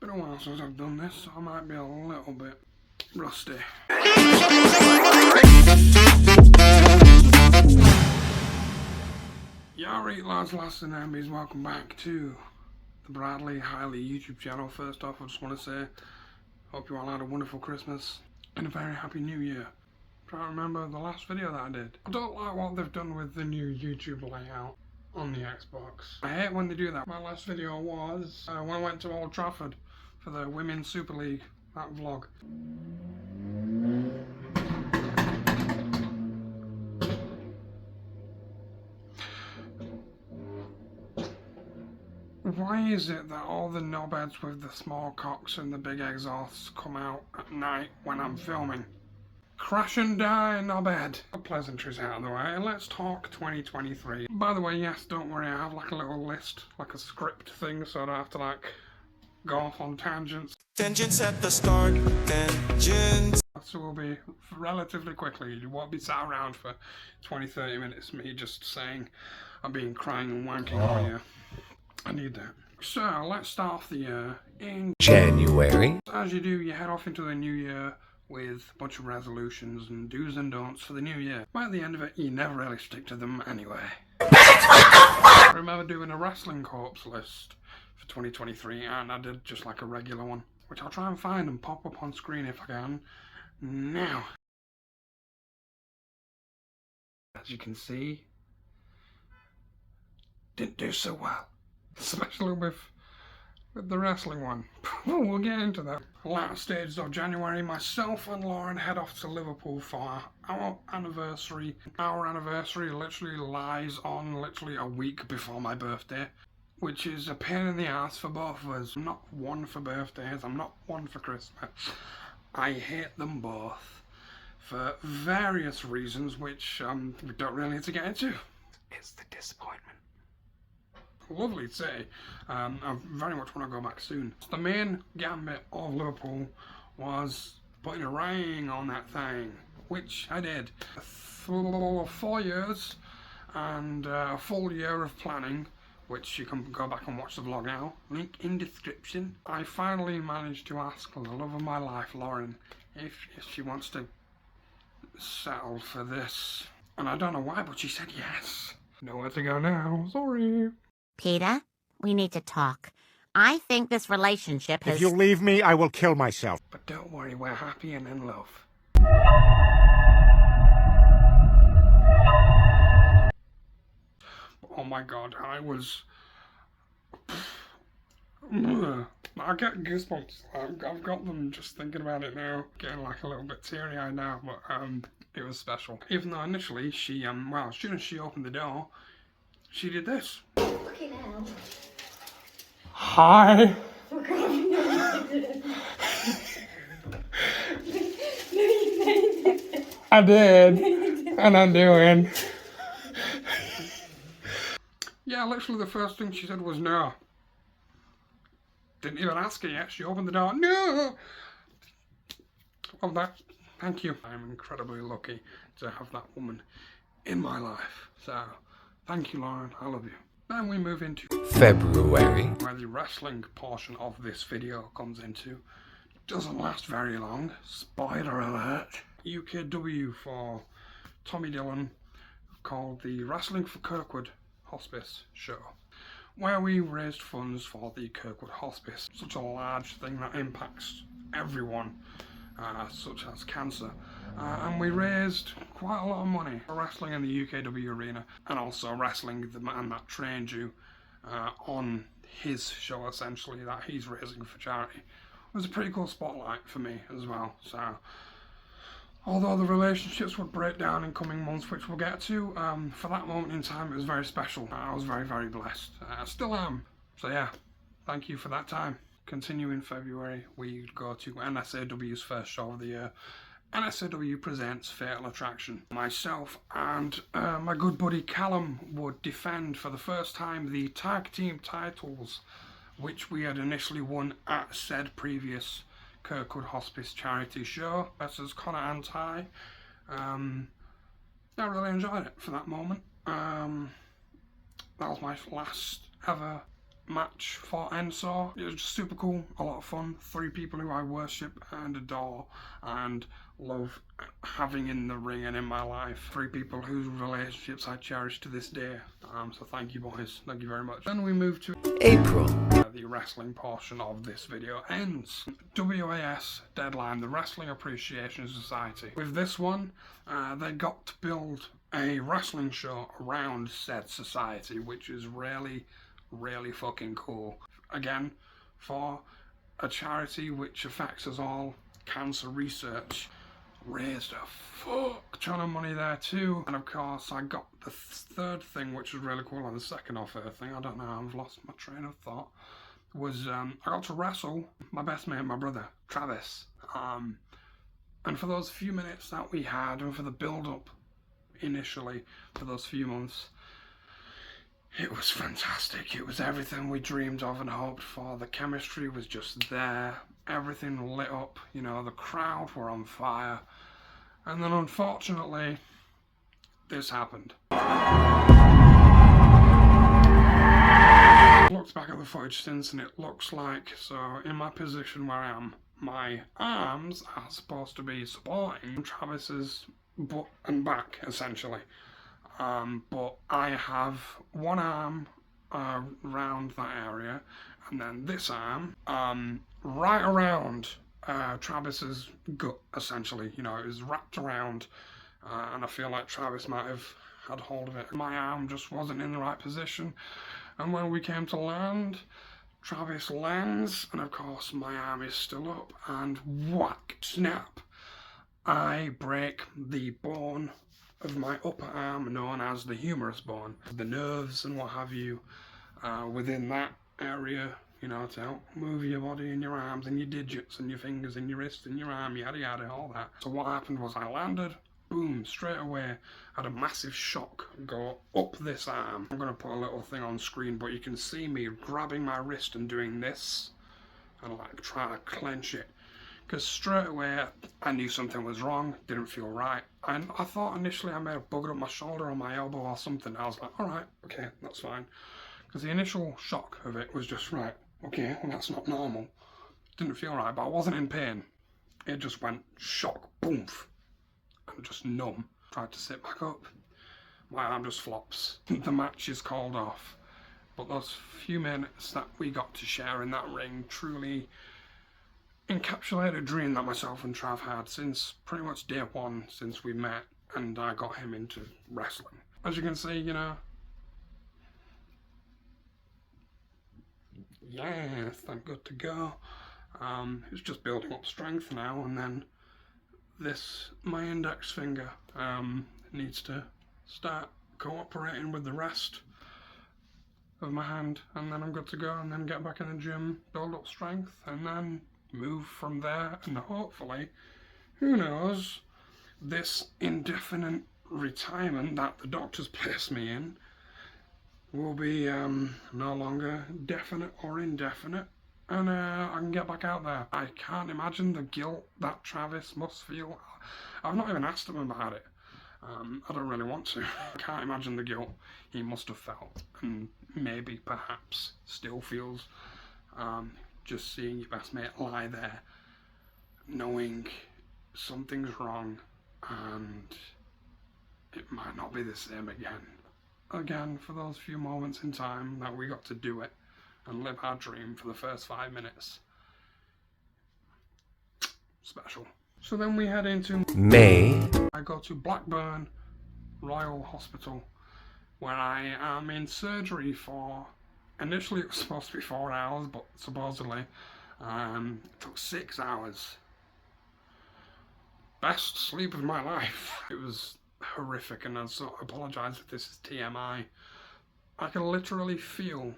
Been a while since I've done this, so I might be a little bit rusty. Yari lads, lads and enemies, welcome back to the Bradley Highly YouTube channel. First off, I just want to say, hope you all had a wonderful Christmas and a very happy New Year. Try to remember the last video that I did. I don't like what they've done with the new YouTube layout on the Xbox. I hate when they do that. My last video was when I went to Old Trafford for the Women's Super League, that vlog. Why is it that all the knobheads with the small cocks and the big exhausts come out at night when I'm filming? Crash and die, knobhead. Pleasantries out of the way, let's talk 2023. By the way, yes, don't worry, I have like a little list, like a script thing, so I don't have to like go off on tangents. Tangents at the start, tangents. So we'll be relatively quickly, you won't be sat around for 20-30 minutes, me just saying I'm being crying and wanking all year. I need that. So, let's start off the year in January. As you do, you head off into the new year with a bunch of resolutions and do's and don'ts for the new year. But at the end of it, you never really stick to them anyway. I remember doing a wrestling corpse list for 2023, and I did just like a regular one, which I'll try and find and pop up on screen if I can. Now, as you can see, didn't do so well. Especially with the wrestling one. We'll get into that. Latter stages of January, myself and Lauren head off to Liverpool for our anniversary. Our anniversary literally lies on literally a week before my birthday, which is a pain in the ass for both of us. I'm not one for birthdays, I'm not one for Christmas. I hate them both for various reasons, which we don't really need to get into. It's the disappointment. Lovely city. I very much want to go back soon. The main gambit of Liverpool was putting a ring on that thing, which I did. 4 years and a full year of planning, which you can go back and watch the vlog now. Link in description. I finally managed to ask the love of my life, Lauren, if she wants to settle for this. And I don't know why, but she said yes. Nowhere to go now. Sorry. Peter, we need to talk. I think this relationship has... If you leave me, I will kill myself. But don't worry, we're happy and in love. Oh my god, I get goosebumps. I've got them just thinking about it now. Getting like a little bit teary-eyed now, but it was special. Even though initially she, well, as soon as she opened the door, she did this. Okay now. Hi. Oh god, no, you didn't. No, you didn't. I did. And I'm doing. Yeah, literally the first thing she said was no. Didn't even ask her yet. She opened the door. No. Well, thank you. I'm incredibly lucky to have that woman in my life. So, thank you, Lauren. I love you. Then we move into February, where the wrestling portion of this video comes into. Doesn't last very long. Spoiler alert. UKW for Tommy Dillon, called the Wrestling for Kirkwood Hospice show, where we raised funds for the Kirkwood Hospice. Such a large thing that impacts everyone, such as cancer. And we raised quite a lot of money for wrestling in the UKW arena, and also wrestling the man that trained you on his show, essentially, that he's raising for charity. It was a pretty cool spotlight for me as well. So, although the relationships would break down in coming months, which we'll get to, for that moment in time it was very special. I was very, very blessed. I still am. So yeah, thank you for that time. Continuing February, we go to NSAW's first show of the year. NSAW presents Fatal Attraction. Myself and my good buddy Callum would defend for the first time the tag team titles, which we had initially won at said previous Kirkwood Hospice charity show versus Connor and Ty. I really enjoyed it for that moment. That was my last ever match for Enso. It was just super cool, a lot of fun. 3 people who I worship and adore and love having in the ring and in my life. 3 people whose relationships I cherish to this day. So thank you, boys. Thank you very much. Then we move to April. the wrestling portion of this video ends. WAS Deadline, the Wrestling Appreciation Society. With this one, they got to build a wrestling show around said society, which is really fucking cool. Again, for a charity which affects us all, cancer research, raised a fuck ton of money there too. And of course I got the third thing, which was really cool, or the second or third thing, I don't know, I've lost my train of thought, was I got to wrestle my best mate, my brother, Travis. And for those few minutes that we had, and for the build-up initially, for those few months, it was fantastic. It was everything we dreamed of and hoped for. The chemistry was just there. Everything lit up. You know, the crowd were on fire. And then unfortunately, this happened. I looked back at the footage since and it looks like, so in my position where I am, my arms are supposed to be supporting Travis's butt and back, essentially. But I have one arm around that area, and then this arm right around Travis's gut, essentially. You know, it was wrapped around, and I feel like Travis might have had hold of it. My arm just wasn't in the right position, and when we came to land, Travis lands, and of course my arm is still up, and whack, snap, I break the bone of my upper arm, known as the humerus bone. The nerves and what have you within that area, you know, to help move your body and your arms and your digits and your fingers and your wrists and your arm, yada yada, all that. So what happened was I landed, boom, straight away, had a massive shock go up this arm. I'm going to put a little thing on screen, but you can see me grabbing my wrist and doing this and like trying to clench it. Because straight away I knew something was wrong, didn't feel right. And I thought initially I may have buggered up my shoulder or my elbow or something. I was like, alright, okay, that's fine. Because the initial shock of it was just, right, okay, well that's not normal. Didn't feel right, but I wasn't in pain. It just went shock, boom, and just numb. Tried to sit back up. My arm just flops. The match is called off. But those few minutes that we got to share in that ring truly encapsulate a dream that myself and Trav had since pretty much day one since we met and I got him into wrestling. As you can see, you know, yes, I'm good to go. It's just building up strength now, and then this, my index finger, needs to start cooperating with the rest of my hand, and then I'm good to go, and then get back in the gym, build up strength, and then move from there, and hopefully, who knows, this indefinite retirement that the doctors placed me in will be no longer definite or indefinite, and I can get back out there. I can't imagine the guilt that Travis must feel. I've not even asked him about it. I don't really want to. I can't imagine the guilt he must have felt, and maybe perhaps still feels, just seeing your best mate lie there, knowing something's wrong and it might not be the same again. Again, for those few moments in time that we got to do it and live our dream for the first 5 minutes. Special. So then we head into May. I go to Blackburn Royal Hospital, where I am in surgery for, initially it was supposed to be 4 hours, but supposedly it took 6 hours. Best sleep of my life. It was horrific, and I so apologise if this is TMI. I can literally feel,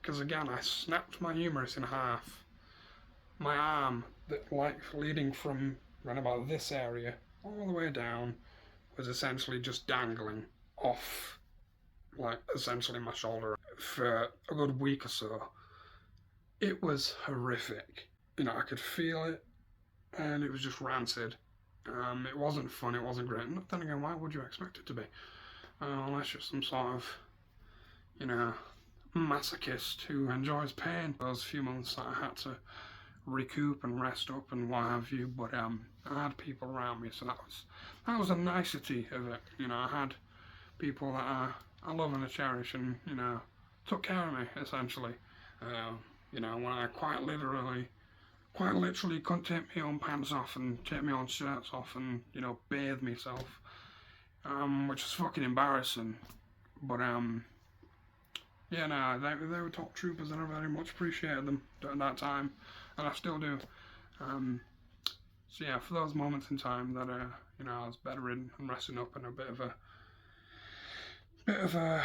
because again I snapped my humerus in half. My arm, that like leading from around about this area all the way down, was essentially just dangling off, like essentially my shoulder for a good week or so. It was horrific. You know, I could feel it, and it was just rancid. It wasn't fun, it wasn't great. And then again, why would you expect it to be? Unless you're some sort of, you know, masochist who enjoys pain. Those few months that I had to recoup and rest up and what have you, but I had people around me, so that was a nicety of it. You know, I had people that I love and I cherish, and you know, took care of me essentially. You know, when I quite literally couldn't take my own pants off and take my own shirts off and, you know, bathe myself, which was fucking embarrassing. But yeah, no, they were top troopers, and I very much appreciated them at that time, and I still do. So yeah, for those moments in time that you know, I was bedridden and resting up and a bit of a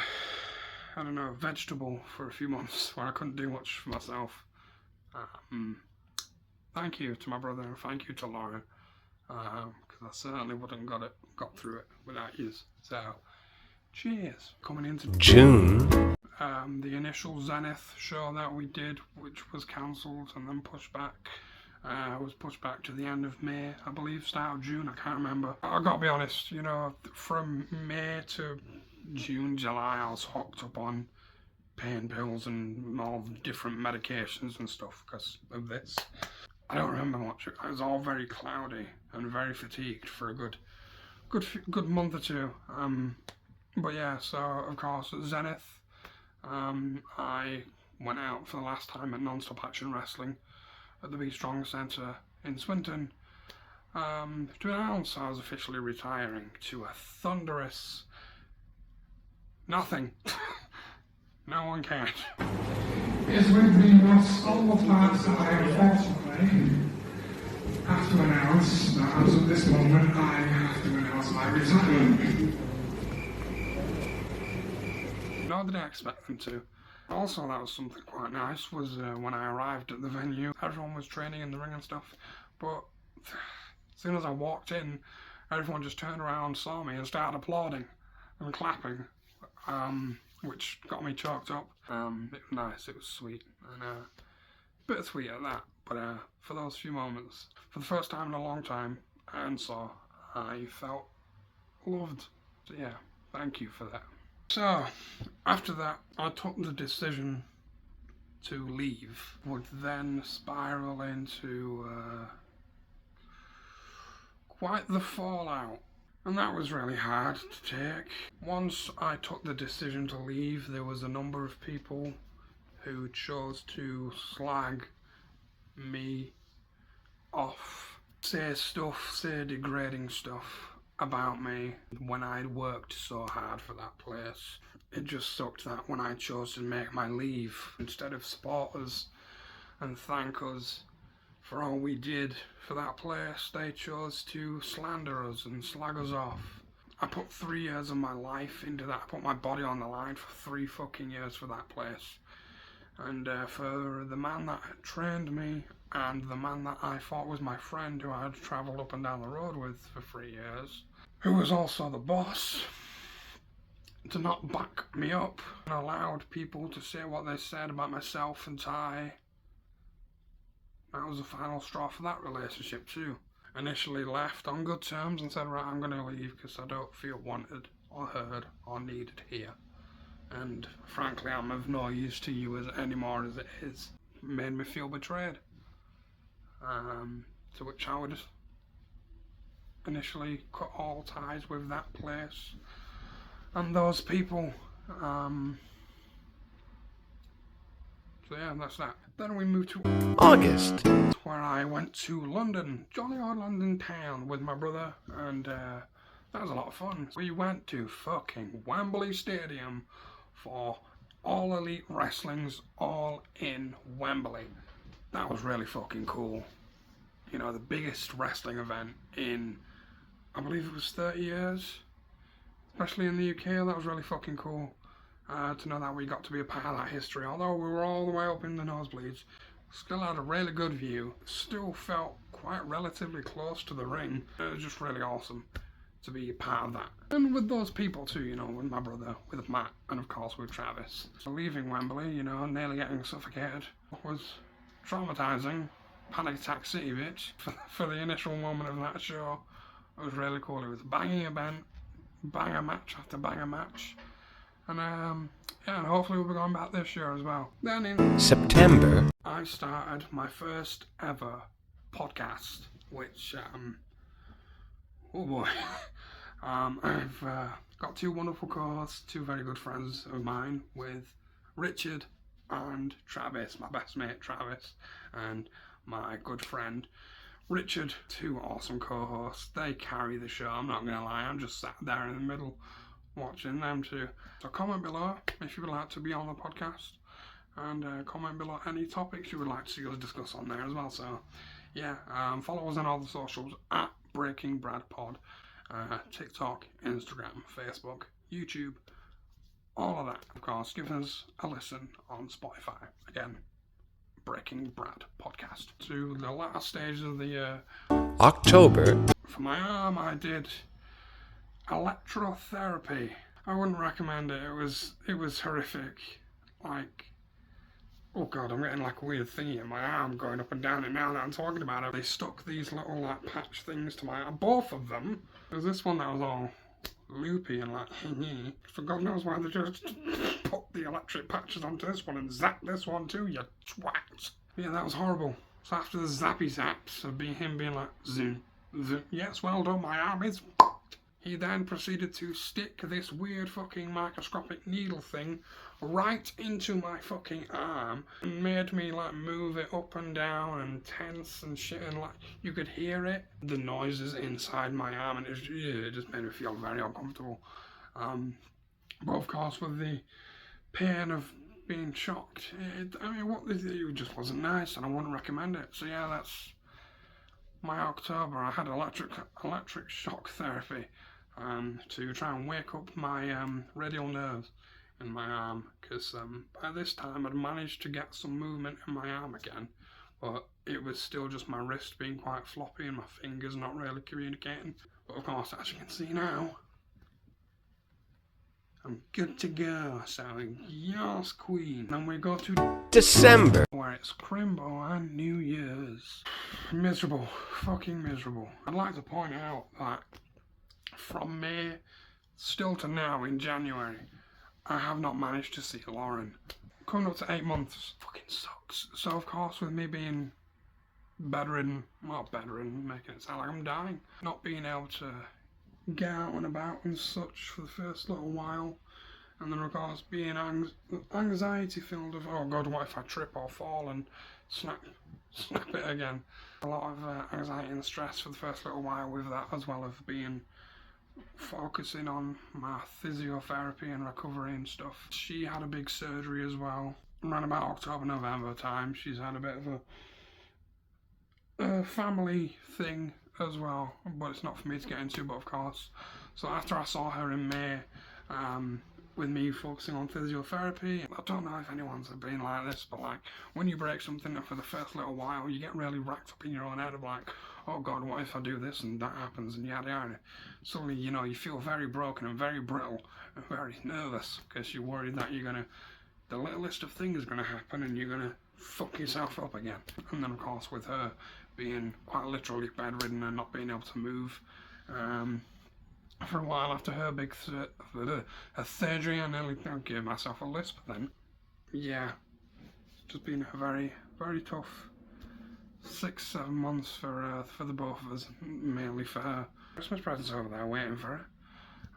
I don't know, vegetable for a few months where I couldn't do much for myself. Thank you to my brother, and thank you to Lauren, because I certainly wouldn't got through it without you. So, cheers. Coming into June. The initial Zenith show that we did, which was cancelled and then pushed back, was pushed back to the end of May, I believe, start of June, I can't remember. I gotta be honest, you know, from May to June, July, I was hooked up on pain pills and all the different medications and stuff because of this. I don't remember much. It was all very cloudy and very fatigued for a good month or two. But yeah, so of course at Zenith, I went out for the last time at Non-Stop Action Wrestling at the Be Strong Centre in Swinton to announce I was officially retiring to a thunderous nothing. No one cared. It's with me lost all the parts that I unfortunately have to announce that as of this moment I have to announce my retirement. Nor did I expect them to. Also, that was something quite nice, was when I arrived at the venue, everyone was training in the ring and stuff, but as soon as I walked in, everyone just turned around, saw me and started applauding and clapping. Which got me choked up. It was nice, it was sweet, and a bit sweet at that, but for those few moments, for the first time in a long time, and so I felt loved. So yeah, thank you for that. So, after that, I took the decision to leave, would then spiral into quite the fallout. And that was really hard to take. Once I took the decision to leave, there was a number of people who chose to slag me off, say degrading stuff about me when I'd worked so hard for that place. It just sucked that when I chose to make my leave, instead of support us and thank us for all we did for that place, they chose to slander us and slag us off. I put 3 years of my life into that. I put my body on the line for 3 fucking years for that place. And for the man that trained me and the man that I thought was my friend, who I had travelled up and down the road with for 3 years, who was also the boss, to not back me up and allowed people to say what they said about myself and Ty. That was the final straw for that relationship too. Initially left on good terms and said, right, I'm going to leave because I don't feel wanted or heard or needed here. And frankly, I'm of no use to you anymore as it is. It made me feel betrayed. To which I would initially cut all ties with that place and those people. So yeah, that's that. Then we moved to August. where I went to London, jolly old London town, with my brother, and that was a lot of fun. We went to fucking Wembley Stadium for All Elite Wrestling's All in Wembley. That was really fucking cool. You know, the biggest wrestling event in, I believe it was 30 years, especially in the UK. That was really fucking cool. To know that we got to be a part of that history. Although we were all the way up in the nosebleeds, still had a really good view, still felt quite relatively close to the ring. It was just really awesome to be a part of that. And with those people too, you know, with my brother, with Matt, and of course with Travis. So leaving Wembley, you know, nearly getting suffocated, was traumatizing. Panic attack city, bitch. For the initial moment of that show, it was really cool. It was a banging event, banger match after banger match. And yeah, and hopefully we'll be going back this year as well. Then in September, I started my first ever podcast, which oh boy, I've got two wonderful co-hosts, two very good friends of mine, with Richard and Travis, my best mate Travis, and my good friend Richard. Two awesome co-hosts. They carry the show, I'm not gonna lie. I'm just sat there in the middle watching them two. So comment below if you would like to be on the podcast, and comment below any topics you would like to see us discuss on there as well. So yeah, follow us on all the socials at Breaking Brad Pod, TikTok, Instagram, Facebook, YouTube, all of that. Of course, give us a listen on Spotify. Again, Breaking Brad Podcast. To the last stages of the year. October, For my arm, I did electrotherapy. I wouldn't recommend it. It was horrific. Like, oh god, I'm getting like a weird thingy in my arm going up and down it now that I'm talking about it. They stuck these little like patch things to my arm, both of them. There's this one that was all loopy and like for God knows why they just put the electric patches onto this one and zap this one too, you twat. Yeah, that was horrible. So after the zappy zaps of him being like zoom, zoom, yes, well done, my arm is fucked. He then proceeded to stick this weird fucking microscopic needle thing right into my fucking arm and made me like move it up and down and tense and shit, and like you could hear it, the noises inside my arm, and it just made me feel very uncomfortable. But of course with the pain of being shocked, it just wasn't nice, and I wouldn't recommend it. So yeah, that's my October. I had electric shock therapy to try and wake up my radial nerves in my arm, because by this time I'd managed to get some movement in my arm again, but it was still just my wrist being quite floppy and my fingers not really communicating. But of course, as you can see now, I'm good to go. So yes, queen. Then we go to December, where it's Crimbo and New Year's. Miserable, fucking miserable. I'd like to point out that from May still to now in January, I have not managed to see Lauren. Coming up to 8 months. Fucking sucks. So of course with me being bedridden, making it sound like I'm dying, not being able to get out and about and such for the first little while, and then of course being anxiety filled of, oh god, what if I trip or fall and snap it again. A lot of anxiety and stress for the first little while with that, as well as being focusing on my physiotherapy and recovery and stuff. She had a big surgery as well around about October, November time. She's had a bit of a family thing as well, but it's not for me to get into. But of course, so after I saw her in May, with me focusing on physiotherapy, I don't know if anyone's been like this, but like when you break something up for the first little while, you get really racked up in your own head of like, oh god, what if I do this and that happens and yada yada. Suddenly, you know, you feel very broken and very brittle and very nervous because you're worried that the littlest of things is gonna happen and you're gonna fuck yourself up again. And then of course with her being quite literally bedridden and not being able to move, for a while after her big surgery, I nearly gave myself a lisp then. Yeah, it's just been a very, very tough 6-7 months for the both of us, mainly for her. Christmas presents over there waiting for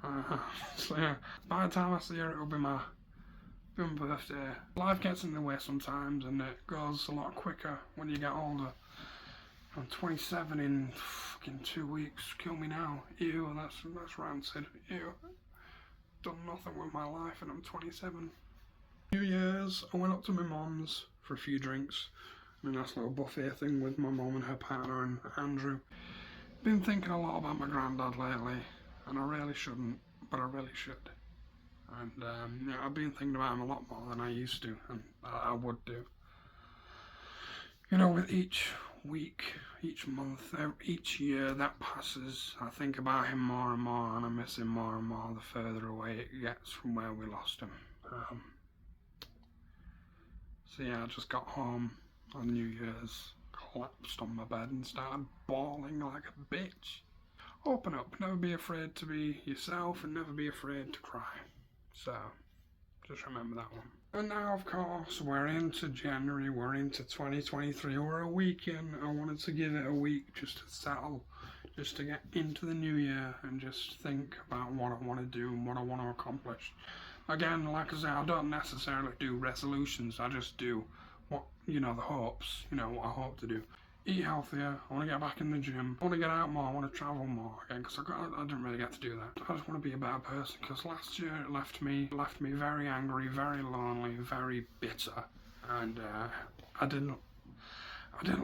her. So yeah, by the time I see her, it'll be my birthday. Life gets in the way sometimes, and it goes a lot quicker when you get older. I'm 27 in fucking 2 weeks. Kill me now. Ew, that's rancid. Ew. Done nothing with my life and I'm 27. New Year's, I went up to my mum's for a few drinks. A nice little buffet thing with my mum and her partner and Andrew. Been thinking a lot about my granddad lately, and I really shouldn't, but I really should. And yeah, I've been thinking about him a lot more than I used to, and I would do. You know, with each week, each month, each year that passes, I think about him more and more, and I miss him more and more the further away it gets from where we lost him. So yeah, I just got home on New Year's, collapsed on my bed and started bawling like a bitch. Open up, never be afraid to be yourself and never be afraid to cry. So, Just remember that one. And now, of course, we're into January, we're into 2023, we're a week in. I wanted to give it a week just to settle, just to get into the new year and just think about what I want to do and what I want to accomplish. Again, like I say, I don't necessarily do resolutions, I just do what, the hopes, what I hope to do. Eat healthier, I want to get back in the gym, I want to get out more, I want to travel more again, because I didn't really get to do that. I just want to be a better person, because last year it left me very angry, very lonely, very bitter, and I didn't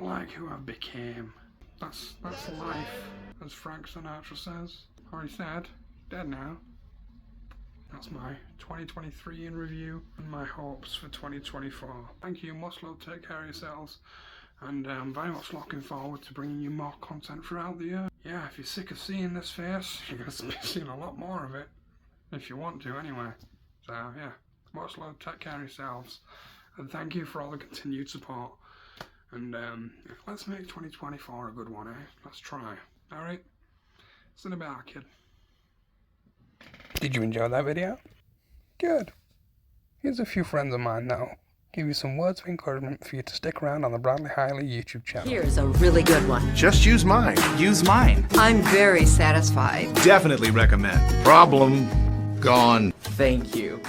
like who I became. That's life, as Frank Sinatra says, or he said, dead now. That's my 2023 in review and my hopes for 2024. Thank you, much love, take care of yourselves. And I'm very much looking forward to bringing you more content throughout the year. Yeah, if you're sick of seeing this face, you're going to be seeing a lot more of it. If you want to, anyway. So, yeah, much love, take care of yourselves. And thank you for all the continued support. And let's make 2024 a good one, eh? Let's try. Alright? See you in a bit, kid. Did you enjoy that video? Good. Here's a few friends of mine now. Give you some words of encouragement for you to stick around on the Bradley Hiley YouTube channel. Here's a really good one. Just use mine. Use mine. I'm very satisfied. Definitely recommend. Problem gone. Thank you.